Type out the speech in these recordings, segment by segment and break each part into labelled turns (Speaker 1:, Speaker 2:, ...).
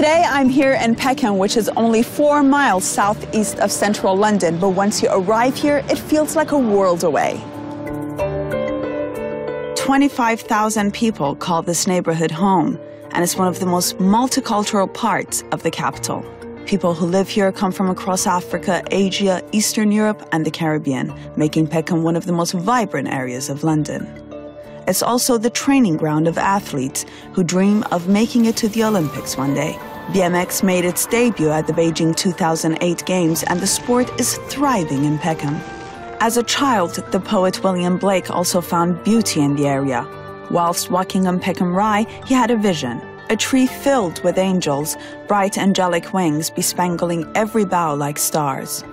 Speaker 1: Today I'm here in Peckham, which is only 4 miles southeast of central London, but once you arrive here, it feels like a world away. 25,000 people call this neighborhood home, and it's one of the most multicultural parts of the capital. People who live here come from across Africa, Asia, Eastern Europe, and the Caribbean, making Peckham one of the most vibrant areas of London. It's also the training ground of athletes who dream of making it to the Olympics one day. BMX made its debut at the Beijing 2008 Games, and the sport is thriving in Peckham. As a child, the poet William Blake also found beauty in the area. Whilst walking on Peckham Rye, he had a vision. A tree filled with angels, bright angelic wings bespangling every bough like stars.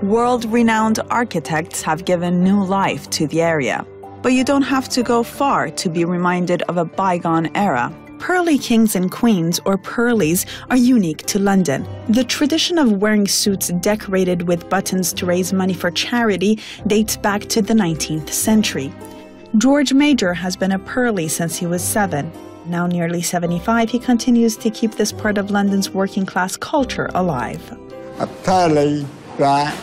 Speaker 1: World-renowned architects have given new life to the area. But you don't have to go far to be reminded of a bygone era. Pearly Kings and Queens, or Pearlies, are unique to London. The tradition of wearing suits decorated with buttons to raise money for charity dates back to the 19th century. George Major has been a Pearly since he was 7. Now nearly 75, he continues to keep this part of London's working-class culture alive.
Speaker 2: A Pearly, right,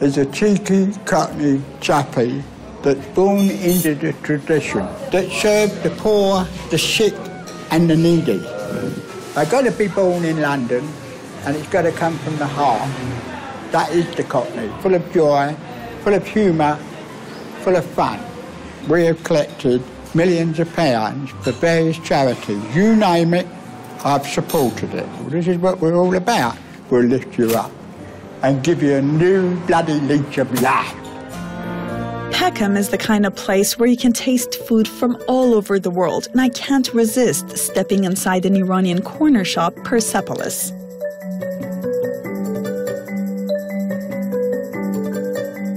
Speaker 2: is a cheeky, cockney chappie that's born into the tradition, that served the poor, the sick and the needy. They've got to be born in London, and it's got to come from the heart. That is the cockney, full of joy, full of humour, full of fun. We have collected millions of pounds for various charities. You name it, I've supported it. Well, this is what we're all about. We'll lift you up and give you a new bloody lease of life.
Speaker 1: Peckham is the kind of place where you can taste food from all over the world, and I can't resist stepping inside an Iranian corner shop, Persepolis.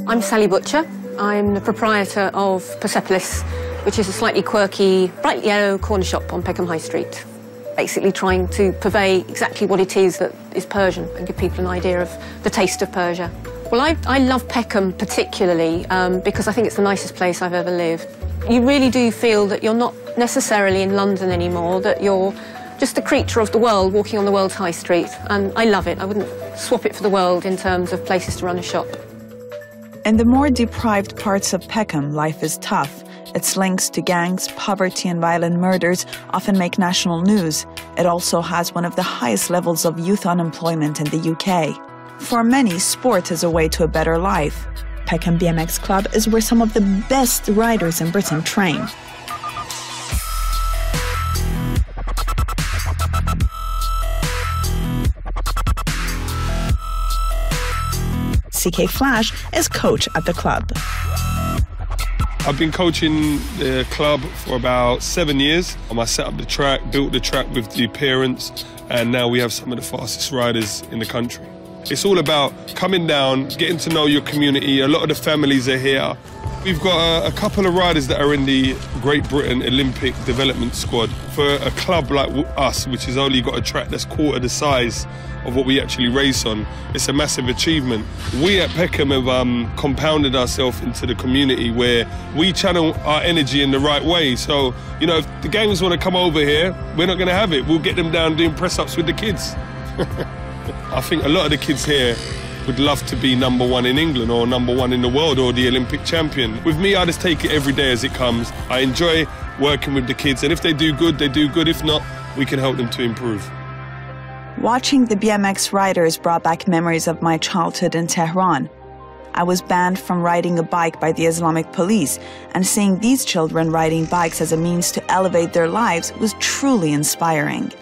Speaker 3: I'm Sally Butcher. I'm the proprietor of Persepolis, which is a slightly quirky, bright yellow corner shop on Peckham High Street. Basically trying to purvey exactly what it is that is Persian and give people an idea of the taste of Persia. Well, I love Peckham particularly because I think it's the nicest place I've ever lived. You really do feel that you're not necessarily in London anymore, that you're just a creature of the world walking on the world's high street, and I love it. I wouldn't swap it for the world in terms of places to run a shop.
Speaker 1: In the more deprived parts of Peckham, life is tough. Its links to gangs, poverty and violent murders often make national news. It also has one of the highest levels of youth unemployment in the UK. For many, sport is a way to a better life. Peckham BMX Club is where some of the best riders in Britain train. CK Flash is coach at the club.
Speaker 4: I've been coaching the club for about 7 years. I set up the track, built the track with the parents, and now we have some of the fastest riders in the country. It's all about coming down, getting to know your community. A lot of the families are here. We've got a couple of riders that are in the Great Britain Olympic Development Squad. For a club like us, which has only got a track that's quarter the size of what we actually race on, it's a massive achievement. We at Peckham have compounded ourselves into the community where we channel our energy in the right way. So, you know, if the gangs want to come over here, we're not going to have it. We'll get them down doing press-ups with the kids. I think a lot of the kids here would love to be #1 in England or #1 in the world or the Olympic champion. With me, I just take it every day as it comes. I enjoy working with the kids, and if they do good, they do good. If not, we can help them to improve.
Speaker 1: Watching the BMX riders brought back memories of my childhood in Tehran. I was banned from riding a bike by the Islamic police, and seeing these children riding bikes as a means to elevate their lives was truly inspiring.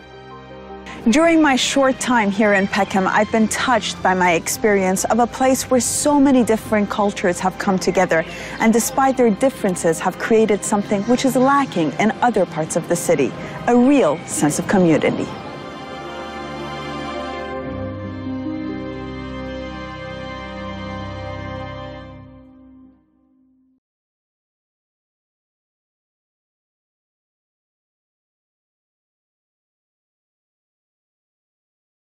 Speaker 1: During my short time here in Peckham, I've been touched by my experience of a place where so many different cultures have come together and despite their differences have created something which is lacking in other parts of the city, a real sense of community.